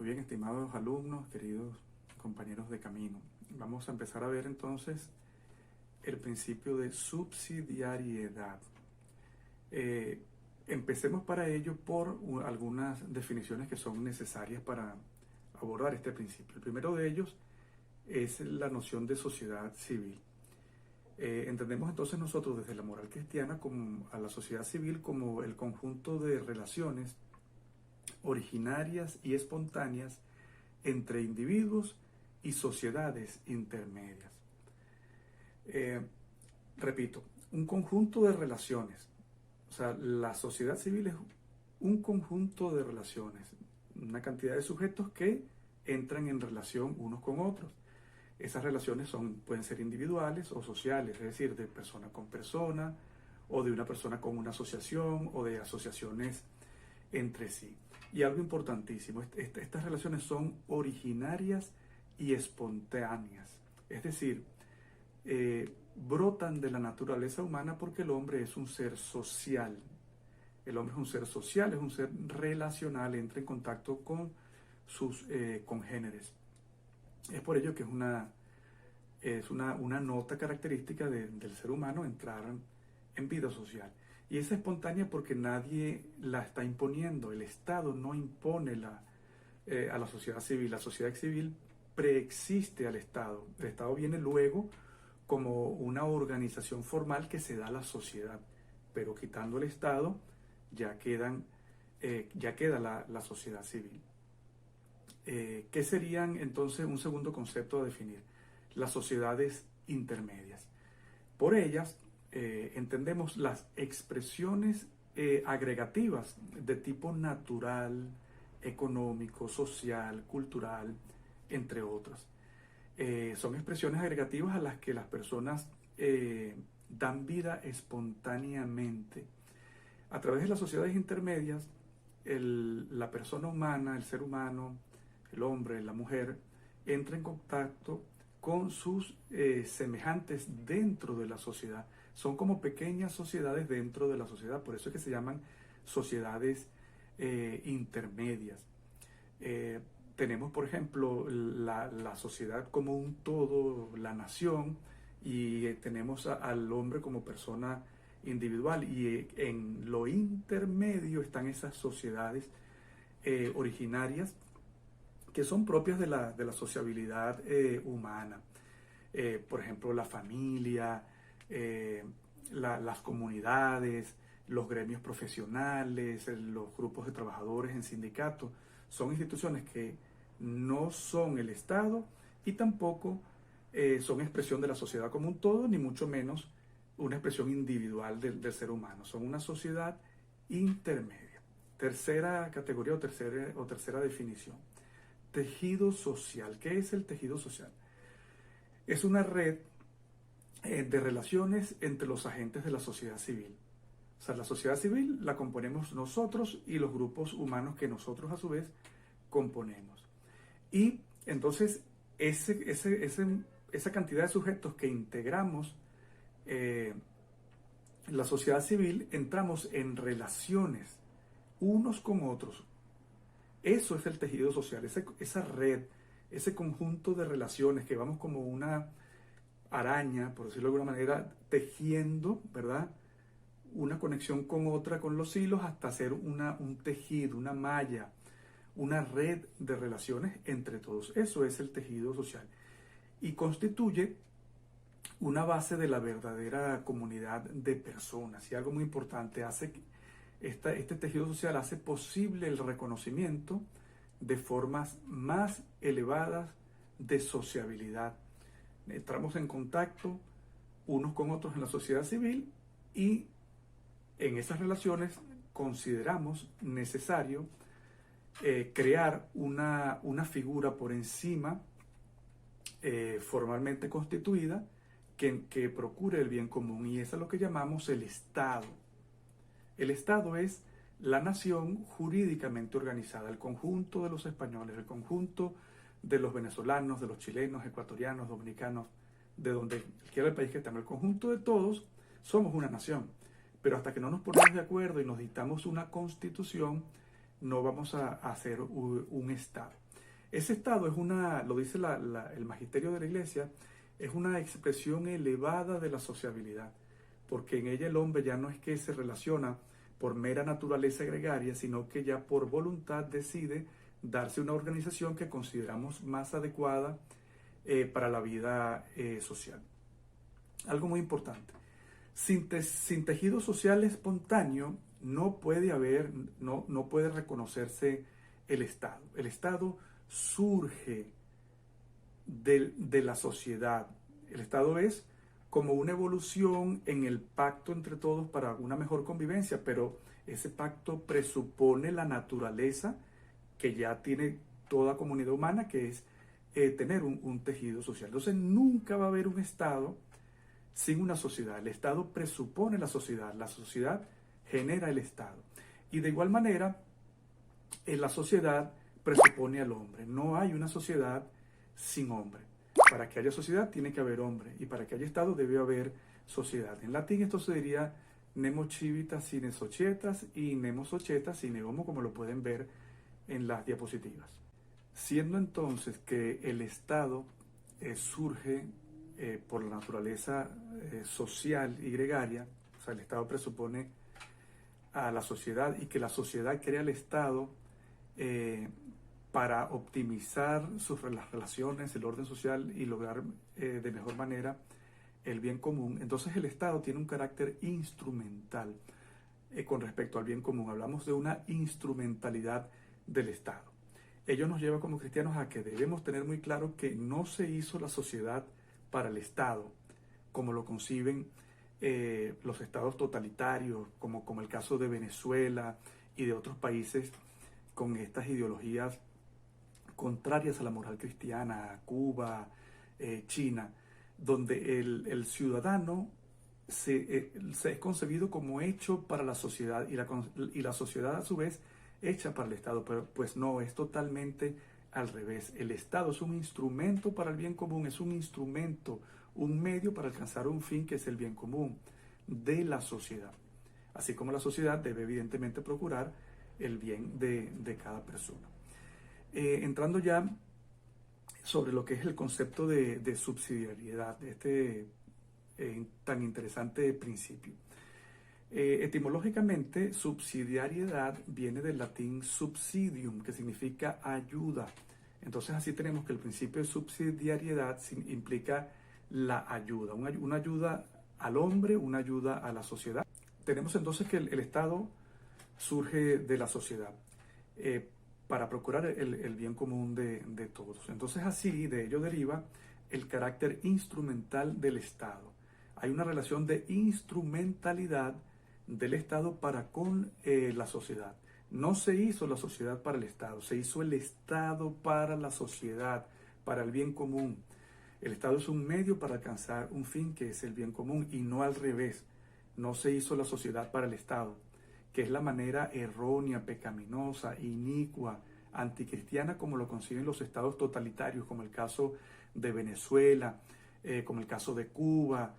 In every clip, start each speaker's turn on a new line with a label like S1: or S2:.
S1: Muy bien, estimados alumnos, queridos compañeros de camino. Vamos a empezar a ver entonces el principio de subsidiariedad. Empecemos para ello por algunas definiciones que son necesarias para abordar este principio. El primero de ellos es la noción de sociedad civil. Entendemos entonces nosotros desde la moral cristiana a la sociedad civil como el conjunto de relaciones originarias y espontáneas entre individuos y sociedades intermedias. Repito, un conjunto de relaciones. O sea, la sociedad civil es un conjunto de relaciones, una cantidad de sujetos que entran en relación unos con otros. Esas relaciones pueden ser individuales o sociales, es decir, de persona con persona, o de una persona con una asociación, o de asociaciones entre sí. Y algo importantísimo, estas relaciones son originarias y espontáneas, es decir, brotan de la naturaleza humana porque el hombre es un ser social. El hombre es un ser social, es un ser relacional, entra en contacto con sus congéneres. Es por ello que es una nota característica del ser humano entrar en vida social. Y es espontánea porque nadie la está imponiendo. El Estado no impone a la sociedad civil. La sociedad civil preexiste al Estado. El Estado viene luego como una organización formal que se da a la sociedad. Pero quitando el Estado, ya queda la sociedad civil. ¿Qué serían entonces un segundo concepto a definir? Las sociedades intermedias. Por ellas entendemos las expresiones agregativas de tipo natural, económico, social, cultural, entre otras. Son expresiones agregativas a las que las personas dan vida espontáneamente. A través de las sociedades intermedias, la persona humana, el ser humano, el hombre, la mujer, entra en contacto con sus semejantes dentro de la sociedad. Son como pequeñas sociedades dentro de la sociedad, por eso es que se llaman sociedades intermedias. Tenemos, por ejemplo, la sociedad como un todo, la nación, y tenemos al hombre como persona individual, y en lo intermedio están esas sociedades originarias que son propias de la sociabilidad humana. Por ejemplo, la familia, las comunidades, los gremios profesionales, los grupos de trabajadores en sindicatos, son instituciones que no son el Estado y tampoco son expresión de la sociedad como un todo, ni mucho menos una expresión individual del ser humano. Son una sociedad intermedia. Tercera categoría o tercera definición. Tejido social. ¿Qué es el tejido social? Es una red de relaciones entre los agentes de la sociedad civil. O sea, la sociedad civil la componemos nosotros y los grupos humanos que nosotros a su vez componemos. Y entonces esa cantidad de sujetos que integramos la sociedad civil, entramos en relaciones unos con otros. Eso es el tejido social, esa red, ese conjunto de relaciones que vamos como una araña, por decirlo de alguna manera, tejiendo, ¿verdad? Una conexión con otra, con los hilos, hasta hacer un tejido, una malla, una red de relaciones entre todos. Eso es el tejido social. Y constituye una base de la verdadera comunidad de personas. Y algo muy importante, este tejido social hace posible el reconocimiento de formas más elevadas de sociabilidad. Entramos en contacto unos con otros en la sociedad civil y en esas relaciones consideramos necesario crear una figura por encima formalmente constituida que procure el bien común, y eso es lo que llamamos el Estado. El Estado es la nación jurídicamente organizada, el conjunto de los españoles, el conjunto de los venezolanos, de los chilenos, ecuatorianos, dominicanos, de donde quiera el país que estemos, el conjunto de todos somos una nación. Pero hasta que no nos ponemos de acuerdo y nos dictamos una constitución, no vamos a hacer un Estado. Ese estado es lo dice el magisterio de la Iglesia, es una expresión elevada de la sociabilidad, porque en ella el hombre ya no es que se relaciona por mera naturaleza gregaria, sino que ya por voluntad decide darse una organización que consideramos más adecuada para la vida social. Algo muy importante. Sin tejido social espontáneo no puede haber, no puede reconocerse el Estado. El Estado surge de la sociedad. El Estado es como una evolución en el pacto entre todos para una mejor convivencia, pero ese pacto presupone la naturaleza que ya tiene toda comunidad humana, que es tener un tejido social. Entonces nunca va a haber un Estado sin una sociedad. El Estado presupone la sociedad genera el Estado. Y de igual manera, la sociedad presupone al hombre. No hay una sociedad sin hombre. Para que haya sociedad tiene que haber hombre, y para que haya Estado debe haber sociedad. En latín esto se diría nemo civitas sine societas y nemo societas sine homo, como lo pueden ver en las diapositivas. Siendo entonces que el Estado surge por la naturaleza social y gregaria, o sea, el Estado presupone a la sociedad y que la sociedad crea el Estado para optimizar las relaciones, el orden social y lograr de mejor manera el bien común. Entonces el Estado tiene un carácter instrumental con respecto al bien común. Hablamos de una instrumentalidad del Estado. Ello nos lleva como cristianos a que debemos tener muy claro que no se hizo la sociedad para el Estado, como lo conciben los estados totalitarios, como el caso de Venezuela y de otros países con estas ideologías contrarias a la moral cristiana, Cuba, China, donde el ciudadano se es concebido como hecho para la sociedad y la sociedad a su vez hecha para el Estado, pero pues no, es totalmente al revés. El Estado es un instrumento para el bien común, es un instrumento, un medio para alcanzar un fin que es el bien común de la sociedad. Así como la sociedad debe evidentemente procurar el bien de cada persona. Entrando ya sobre lo que es el concepto de subsidiariedad, de este tan interesante principio. Etimológicamente, subsidiariedad viene del latín subsidium, que significa ayuda. Entonces así tenemos que el principio de subsidiariedad implica la ayuda, una ayuda al hombre, una ayuda a la sociedad. Tenemos entonces que el Estado surge de la sociedad para procurar el bien común de todos. Entonces así de ello deriva el carácter instrumental del Estado. Hay una relación de instrumentalidad del Estado para con la sociedad. No se hizo la sociedad para el Estado, se hizo el Estado para la sociedad, para el bien común. El Estado es un medio para alcanzar un fin que es el bien común y no al revés. No se hizo la sociedad para el Estado, que es la manera errónea, pecaminosa, inicua, anticristiana como lo conciben los estados totalitarios, como el caso de Venezuela, como el caso de Cuba,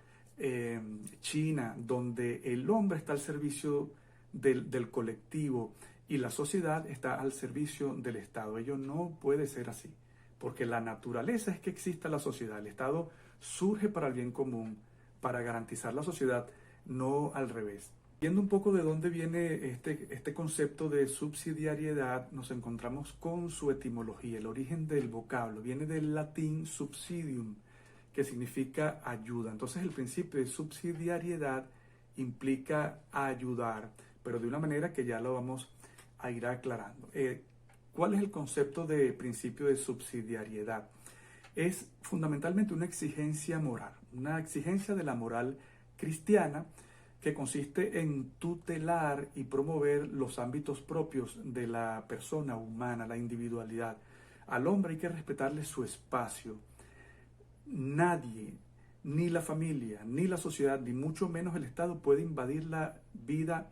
S1: China, donde el hombre está al servicio del colectivo y la sociedad está al servicio del Estado. Ello no puede ser así, porque la naturaleza es que exista la sociedad. El Estado surge para el bien común, para garantizar la sociedad, no al revés. Viendo un poco de dónde viene este concepto de subsidiariedad, nos encontramos con su etimología. El origen del vocablo viene del latín subsidium, que significa ayuda. Entonces el principio de subsidiariedad implica ayudar, pero de una manera que ya lo vamos a ir aclarando. ¿Cuál es el concepto de principio de subsidiariedad? Es fundamentalmente una exigencia moral, una exigencia de la moral cristiana que consiste en tutelar y promover los ámbitos propios de la persona humana, la individualidad. Al hombre hay que respetarle su espacio. Nadie, ni la familia, ni la sociedad, ni mucho menos el Estado puede invadir la vida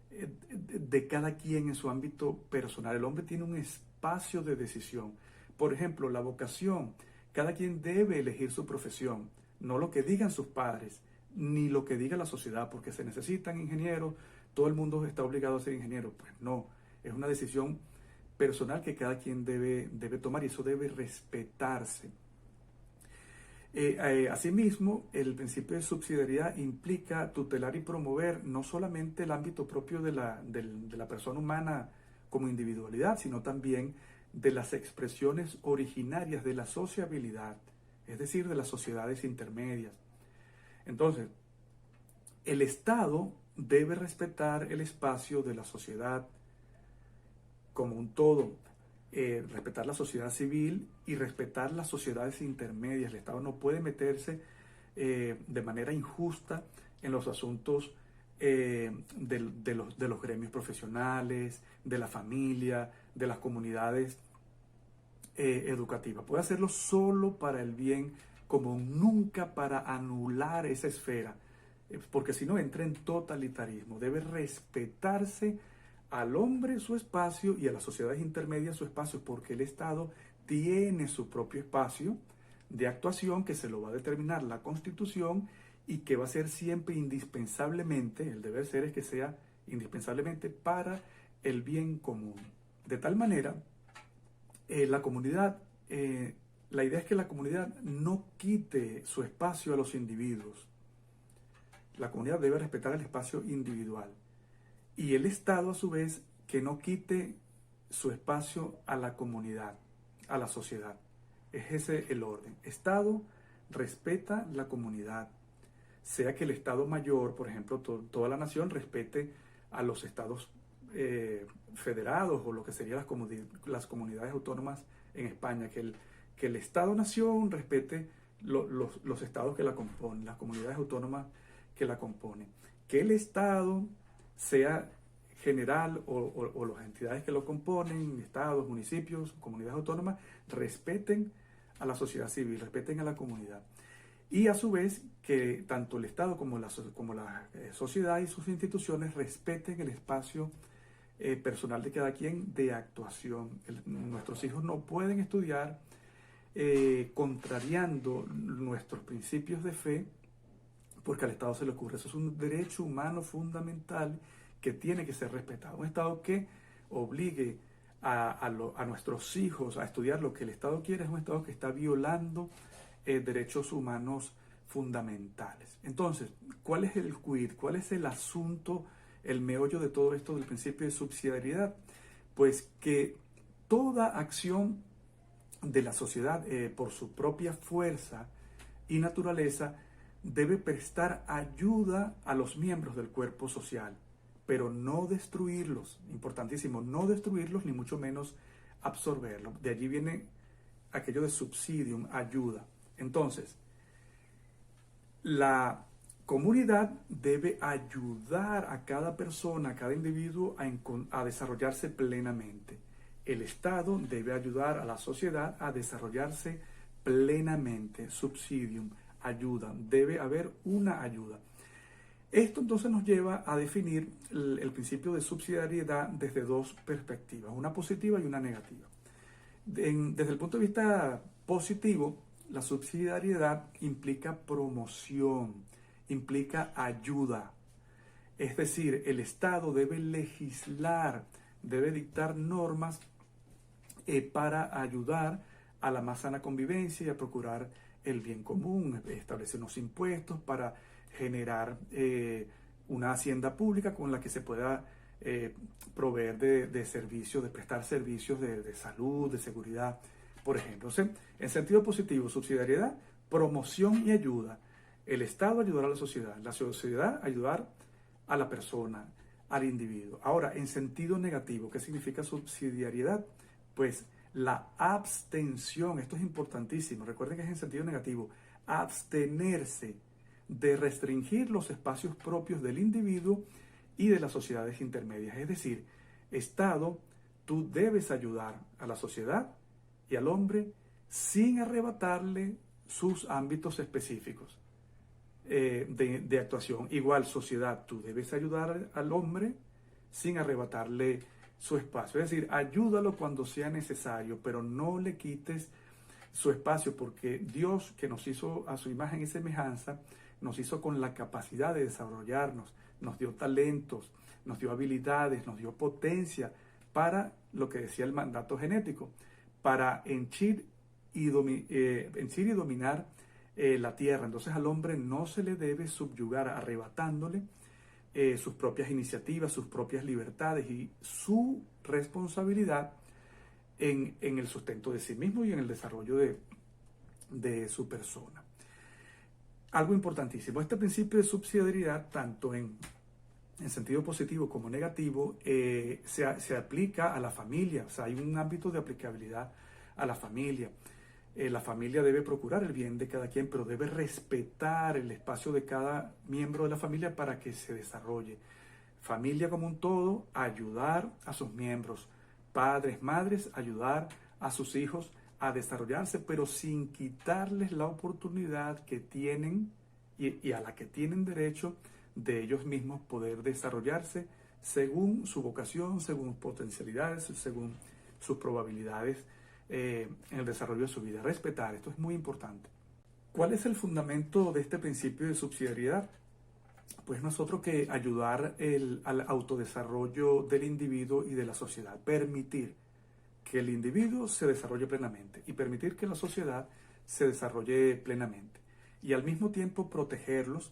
S1: de cada quien en su ámbito personal. El hombre tiene un espacio de decisión. Por ejemplo, la vocación. Cada quien debe elegir su profesión, no lo que digan sus padres, ni lo que diga la sociedad, porque se necesitan ingenieros, todo el mundo está obligado a ser ingeniero. Pues no, es una decisión personal que cada quien debe tomar, y eso debe respetarse. Asimismo, el principio de subsidiariedad implica tutelar y promover no solamente el ámbito propio de la persona humana como individualidad, sino también de las expresiones originarias de la sociabilidad, es decir, de las sociedades intermedias. Entonces, el Estado debe respetar el espacio de la sociedad como un todo, respetar la sociedad civil y respetar las sociedades intermedias. El Estado no puede meterse de manera injusta en los asuntos de los gremios profesionales, de la familia, de las comunidades educativas. Puede hacerlo solo para el bien común, nunca para anular esa esfera, porque si no entra en totalitarismo. Debe respetarse al hombre su espacio y a las sociedades intermedias su espacio, porque el Estado tiene su propio espacio de actuación que se lo va a determinar la Constitución y que va a ser siempre indispensablemente, el deber ser es que sea indispensablemente para el bien común. De tal manera, la idea es que la comunidad no quite su espacio a los individuos. La comunidad debe respetar el espacio individual. Y el Estado, a su vez, que no quite su espacio a la comunidad, a la sociedad. Es ese el orden. Estado respeta la comunidad. Sea que el Estado mayor, por ejemplo, toda la nación respete a los estados federados, o lo que serían las comunidades autónomas en España. Que el Estado-nación respete los estados que la componen, las comunidades autónomas que la componen. Que el Estado sea general o las entidades que lo componen, estados, municipios, comunidades autónomas, respeten a la sociedad civil, respeten a la comunidad. Y a su vez que tanto el Estado como la sociedad y sus instituciones respeten el espacio personal de cada quien de actuación. Nuestros hijos no pueden estudiar contrariando nuestros principios de fe, porque al Estado se le ocurre. Eso es un derecho humano fundamental que tiene que ser respetado. Un Estado que obligue a nuestros hijos a estudiar lo que el Estado quiere es un Estado que está violando derechos humanos fundamentales. Entonces, ¿cuál es el quid? ¿Cuál es el asunto, el meollo de todo esto del principio de subsidiariedad? Pues que toda acción de la sociedad, por su propia fuerza y naturaleza, debe prestar ayuda a los miembros del cuerpo social, pero no destruirlos. Importantísimo, no destruirlos ni mucho menos absorberlos. De allí viene aquello de subsidium, ayuda. Entonces, la comunidad debe ayudar a cada persona, a cada individuo a desarrollarse plenamente. El Estado debe ayudar a la sociedad a desarrollarse plenamente. Subsidium, ayuda. Debe haber una ayuda. Esto entonces nos lleva a definir el principio de subsidiariedad desde dos perspectivas, una positiva y una negativa. Desde el punto de vista positivo, la subsidiariedad implica promoción, implica ayuda. Es decir, el Estado debe legislar, debe dictar normas para ayudar a la más sana convivencia y a procurar el bien común, establece unos impuestos para generar una hacienda pública con la que se pueda proveer de servicios, de prestar servicios de salud, de seguridad, por ejemplo. Entonces, en sentido positivo, subsidiariedad, promoción y ayuda. El Estado ayudar a la sociedad ayudar a la persona, al individuo. Ahora, en sentido negativo, ¿qué significa subsidiariedad? Pues la abstención, esto es importantísimo, recuerden que es en sentido negativo, abstenerse de restringir los espacios propios del individuo y de las sociedades intermedias. Es decir, Estado, tú debes ayudar a la sociedad y al hombre sin arrebatarle sus ámbitos específicos de actuación. Igual, sociedad, tú debes ayudar al hombre sin arrebatarle su espacio. Es decir, ayúdalo cuando sea necesario, pero no le quites su espacio, porque Dios, que nos hizo a su imagen y semejanza, nos hizo con la capacidad de desarrollarnos, nos dio talentos, nos dio habilidades, nos dio potencia para lo que decía el mandato genético, para henchir y dominar la tierra. Entonces al hombre no se le debe subyugar arrebatándole sus propias iniciativas, sus propias libertades y su responsabilidad en el sustento de sí mismo y en el desarrollo de su persona. Algo importantísimo, este principio de subsidiariedad, tanto en sentido positivo como negativo, se aplica a la familia. O sea, hay un ámbito de aplicabilidad a la familia. La familia debe procurar el bien de cada quien, pero debe respetar el espacio de cada miembro de la familia para que se desarrolle. Familia como un todo, ayudar a sus miembros. Padres, madres, ayudar a sus hijos a desarrollarse, pero sin quitarles la oportunidad que tienen y a la que tienen derecho de ellos mismos poder desarrollarse según su vocación, según sus potencialidades, según sus probabilidades en el desarrollo de su vida. Respetar, esto es muy importante. ¿Cuál es el fundamento de este principio de subsidiariedad? Pues nosotros que ayudar al autodesarrollo del individuo y de la sociedad, permitir que el individuo se desarrolle plenamente y permitir que la sociedad se desarrolle plenamente y al mismo tiempo protegerlos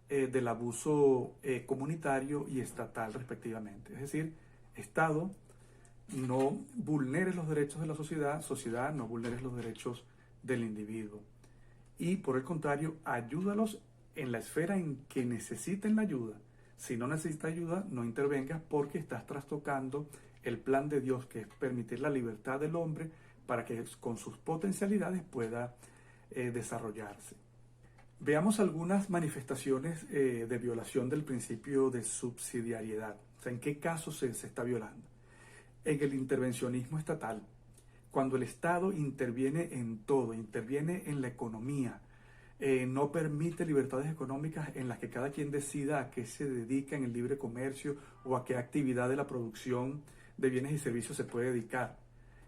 S1: del abuso comunitario y estatal respectivamente. Es decir, Estado, no vulneres los derechos de la sociedad, sociedad, no vulneres los derechos del individuo. Y por el contrario, ayúdalos en la esfera en que necesiten la ayuda. Si no necesita ayuda, no intervengas porque estás trastocando el plan de Dios, que es permitir la libertad del hombre para que con sus potencialidades pueda desarrollarse. Veamos algunas manifestaciones de violación del principio de subsidiariedad. O sea, ¿en qué casos se está violando? En el intervencionismo estatal, cuando el Estado interviene en todo, interviene en la economía, no permite libertades económicas en las que cada quien decida a qué se dedica en el libre comercio o a qué actividad de la producción de bienes y servicios se puede dedicar.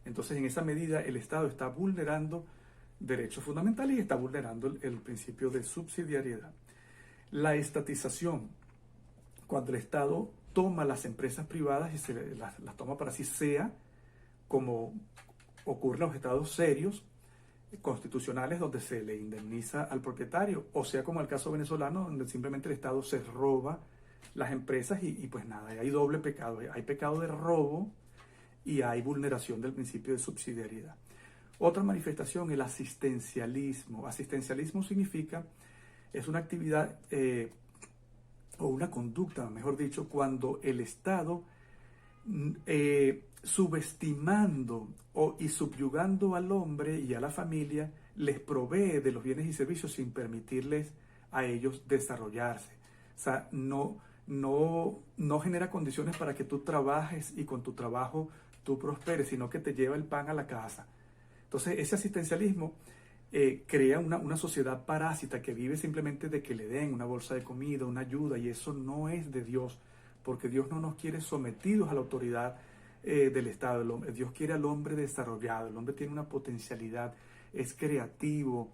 S1: Entonces, en esa medida, el Estado está vulnerando derechos fundamentales y está vulnerando el principio de subsidiariedad. La estatización, cuando el Estado toma las empresas privadas y las toma para sí, sea como ocurre en los estados serios, constitucionales, donde se le indemniza al propietario, o sea como el caso venezolano, donde simplemente el Estado se roba las empresas y pues nada, hay doble pecado, hay pecado de robo y hay vulneración del principio de subsidiariedad. Otra manifestación, el asistencialismo. Asistencialismo significa, es una actividad o una conducta, mejor dicho, cuando el Estado subestimando y subyugando al hombre y a la familia, les provee de los bienes y servicios sin permitirles a ellos desarrollarse. O sea, no genera condiciones para que tú trabajes y con tu trabajo tú prosperes, sino que te lleva el pan a la casa. Entonces, ese asistencialismo crea una sociedad parásita que vive simplemente de que le den una bolsa de comida, una ayuda, y eso no es de Dios, porque Dios no nos quiere sometidos a la autoridad del Estado. Dios quiere al hombre desarrollado, el hombre tiene una potencialidad, es creativo,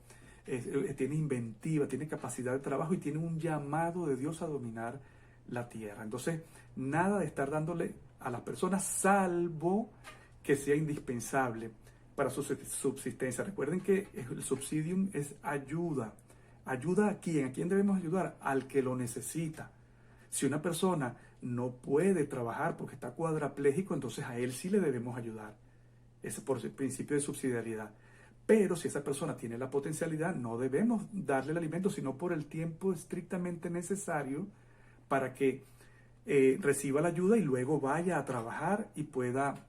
S1: tiene inventiva, tiene capacidad de trabajo y tiene un llamado de Dios a dominar la tierra. Entonces, nada de estar dándole a las personas salvo que sea indispensable para su subsistencia. Recuerden que el subsidium es ayuda. ¿Ayuda a quién? ¿A quién debemos ayudar? Al que lo necesita. Si una persona no puede trabajar porque está cuadraplégico, entonces a él sí le debemos ayudar. Ese es por el principio de subsidiariedad. Pero si esa persona tiene la potencialidad, no debemos darle el alimento, sino por el tiempo estrictamente necesario para que reciba la ayuda y luego vaya a trabajar y pueda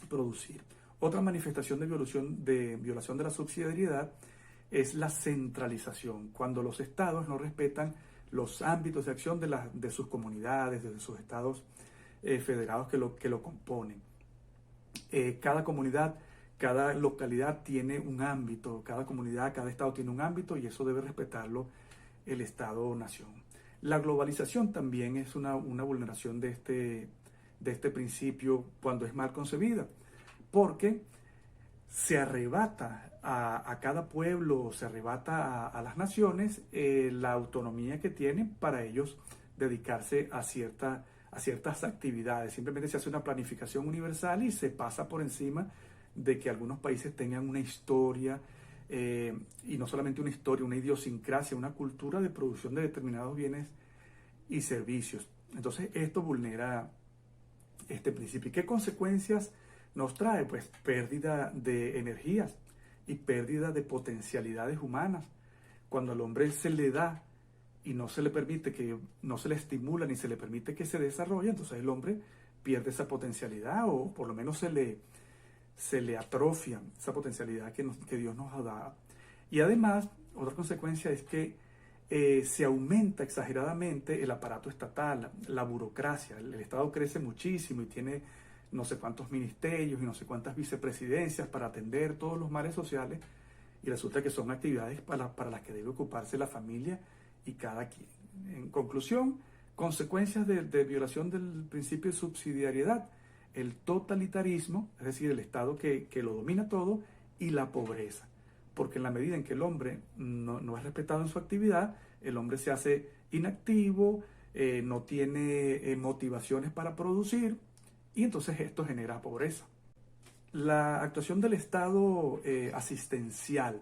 S1: producir. Otra manifestación de violación de la subsidiariedad es la centralización, cuando los estados no respetan los ámbitos de acción de sus comunidades, de sus estados federados que lo componen. Cada comunidad, cada localidad tiene un ámbito, cada comunidad, cada estado tiene un ámbito y eso debe respetarlo el Estado-nación. La globalización también es una vulneración de este principio cuando es mal concebida, porque se arrebata a cada pueblo, se arrebata a las naciones la autonomía que tienen para ellos dedicarse a cierta a ciertas actividades. Simplemente se hace una planificación universal y se pasa por encima de que algunos países tengan una historia, y no solamente una historia, una idiosincrasia, una cultura de producción de determinados bienes y servicios. Entonces esto vulnera este principio. ¿Y qué consecuencias nos trae? Pues pérdida de energías y pérdida de potencialidades humanas. Cuando al hombre se le da y no se le permite, que no se le estimula ni se le permite que se desarrolle, entonces el hombre pierde esa potencialidad, o por lo menos se le atrofia esa potencialidad que Dios nos ha dado. Y además, otra consecuencia es que se aumenta exageradamente el aparato estatal, la burocracia. El Estado crece muchísimo y tiene no sé cuántos ministerios y no sé cuántas vicepresidencias para atender todos los males sociales, y resulta que son actividades para las que debe ocuparse la familia y cada quien. En conclusión, consecuencias de violación del principio de subsidiariedad: el totalitarismo, es decir, el Estado que lo domina todo, y la pobreza. Porque en la medida en que el hombre no es respetado en su actividad, el hombre se hace inactivo, no tiene motivaciones para producir, y entonces esto genera pobreza. La actuación del Estado asistencial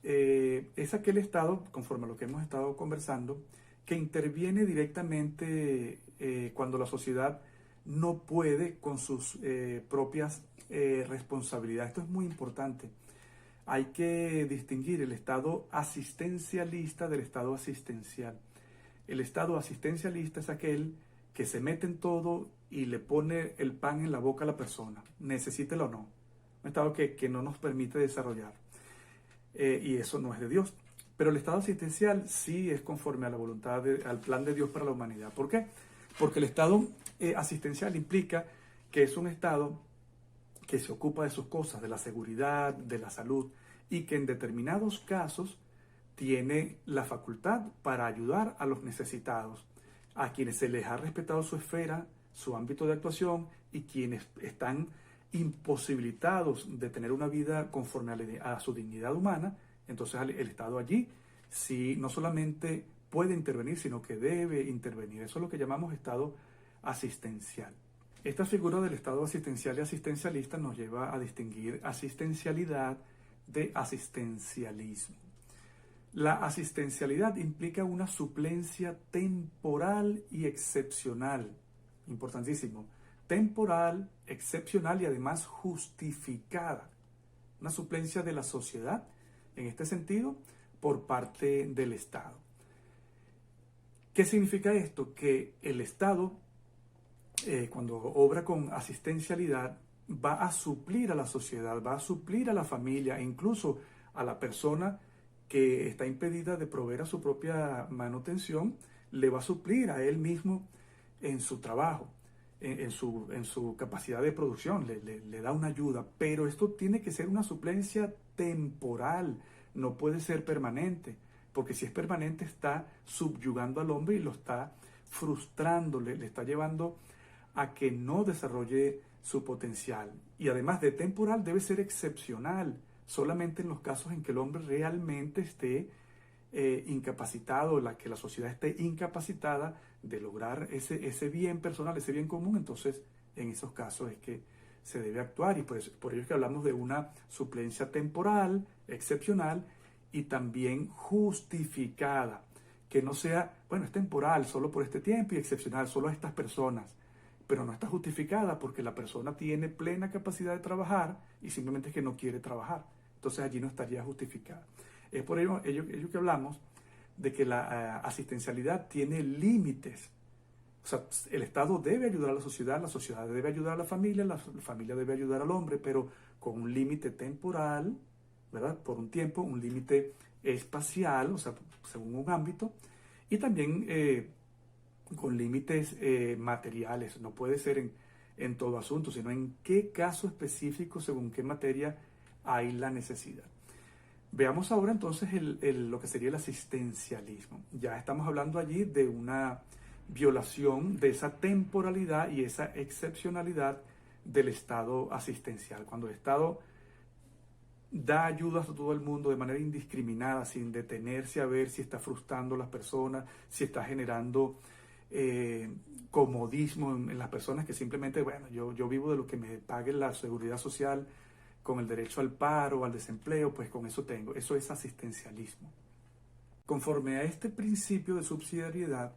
S1: es aquel Estado, conforme a lo que hemos estado conversando, que interviene directamente cuando la sociedad no puede con sus propias responsabilidades. Esto es muy importante. Hay que distinguir el Estado asistencialista del Estado asistencial. El Estado asistencialista es aquel que se mete en todo y le pone el pan en la boca a la persona, necesítelo o no. Un Estado que no nos permite desarrollar. Y eso no es de Dios. Pero el Estado asistencial sí es conforme a la voluntad, al plan de Dios para la humanidad. ¿Por qué? Porque el Estado asistencial implica que es un Estado que se ocupa de sus cosas, de la seguridad, de la salud, y que en determinados casos tiene la facultad para ayudar a los necesitados, a quienes se les ha respetado su esfera, su ámbito de actuación, y quienes están imposibilitados de tener una vida conforme a su dignidad humana. Entonces el Estado allí sí no solamente puede intervenir, sino que debe intervenir. Eso es lo que llamamos Estado asistencial. Esta figura del Estado asistencial y asistencialista nos lleva a distinguir asistencialidad de asistencialismo. La asistencialidad implica una suplencia temporal y excepcional. Importantísimo. Temporal, excepcional y además justificada. Una suplencia de la sociedad, en este sentido, por parte del Estado. ¿Qué significa esto? Que el Estado, cuando obra con asistencialidad, va a suplir a la sociedad, va a suplir a la familia e incluso a la persona que está impedida de proveer a su propia manutención, le va a suplir a él mismo en su trabajo, en su capacidad de producción, le da una ayuda, pero esto tiene que ser una suplencia temporal, no puede ser permanente, porque si es permanente está subyugando al hombre y lo está frustrando, le está llevando a que no desarrolle su potencial. Y además de temporal, debe ser excepcional, solamente en los casos en que el hombre realmente esté incapacitado, que la sociedad esté incapacitada de lograr ese bien personal, ese bien común. Entonces en esos casos es que se debe actuar, y por ello es que hablamos de una suplencia temporal, excepcional y también justificada, que no sea, bueno, es temporal, solo por este tiempo, y excepcional, solo a estas personas, pero no está justificada porque la persona tiene plena capacidad de trabajar y simplemente es que no quiere trabajar. Entonces allí no estaría justificada. Es por ello que hablamos de que la asistencialidad tiene límites. O sea, el Estado debe ayudar a la sociedad debe ayudar a la familia debe ayudar al hombre, pero con un límite temporal, ¿verdad? Por un tiempo, un límite espacial, o sea, según un ámbito, y también con límites materiales. No puede ser en todo asunto, sino en qué caso específico, según qué materia hay la necesidad. Veamos ahora entonces lo que sería el asistencialismo. Ya estamos hablando allí de una violación de esa temporalidad y esa excepcionalidad del Estado asistencial. Cuando el Estado da ayudas a todo el mundo de manera indiscriminada, sin detenerse a ver si está frustrando a las personas, si está generando comodismo en las personas que simplemente, bueno, yo vivo de lo que me pague la seguridad social, con el derecho al paro, al desempleo, pues con eso tengo. Eso es asistencialismo. Conforme a este principio de subsidiariedad,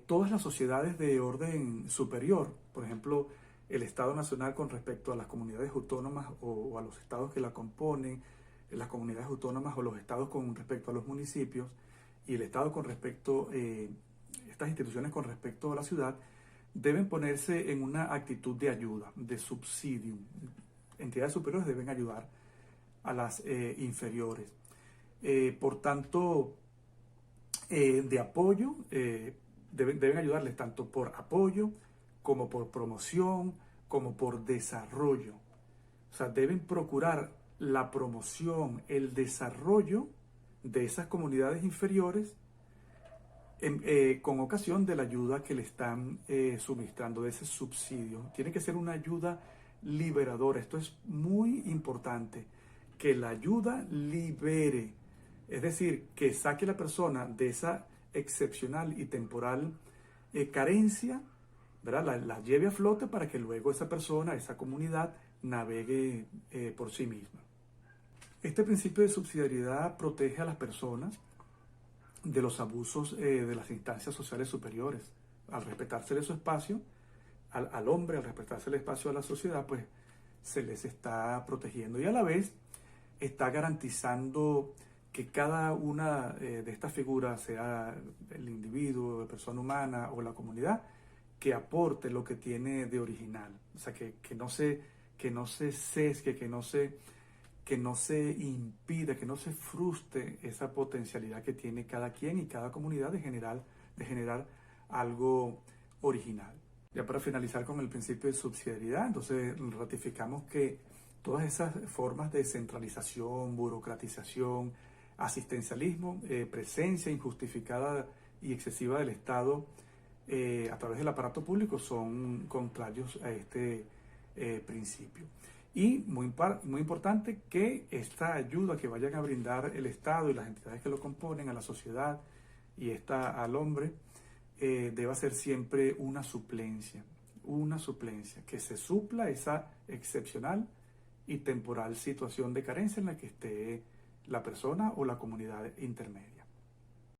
S1: todas las sociedades de orden superior, por ejemplo, el Estado Nacional con respecto a las comunidades autónomas o a los estados que la componen, las comunidades autónomas o los estados con respecto a los municipios, y el Estado con respecto, estas instituciones con respecto a la ciudad, deben ponerse en una actitud de ayuda, de subsidio. Entidades superiores deben ayudar a las inferiores. Por tanto, de apoyo, deben ayudarles tanto por apoyo como por promoción, como por desarrollo. O sea, deben procurar la promoción, el desarrollo de esas comunidades inferiores con ocasión de la ayuda que le están suministrando, de ese subsidio. Tiene que ser una ayuda liberadora. Esto es muy importante, que la ayuda libere, es decir, que saque a la persona de esa excepcional y temporal carencia, ¿verdad? La lleve a flote para que luego esa persona, esa comunidad, navegue por sí misma. Este principio de subsidiariedad protege a las personas de los abusos de las instancias sociales superiores. Al respetársele su espacio, al hombre, al respetarse el espacio a la sociedad, pues se les está protegiendo y a la vez está garantizando que cada una de estas figuras, sea el individuo, la persona humana o la comunidad, que aporte lo que tiene de original. O sea, que no se sesgue, que no se impida, que no se frustre esa potencialidad que tiene cada quien y cada comunidad de generar algo original. Ya para finalizar con el principio de subsidiariedad, entonces ratificamos que todas esas formas de centralización, burocratización, asistencialismo, presencia injustificada y excesiva del Estado a través del aparato público son contrarios a este principio. Y muy importante que esta ayuda que vayan a brindar el Estado y las entidades que lo componen a la sociedad y al hombre deba ser siempre una suplencia, que se supla esa excepcional y temporal situación de carencia en la que esté la persona o la comunidad intermedia.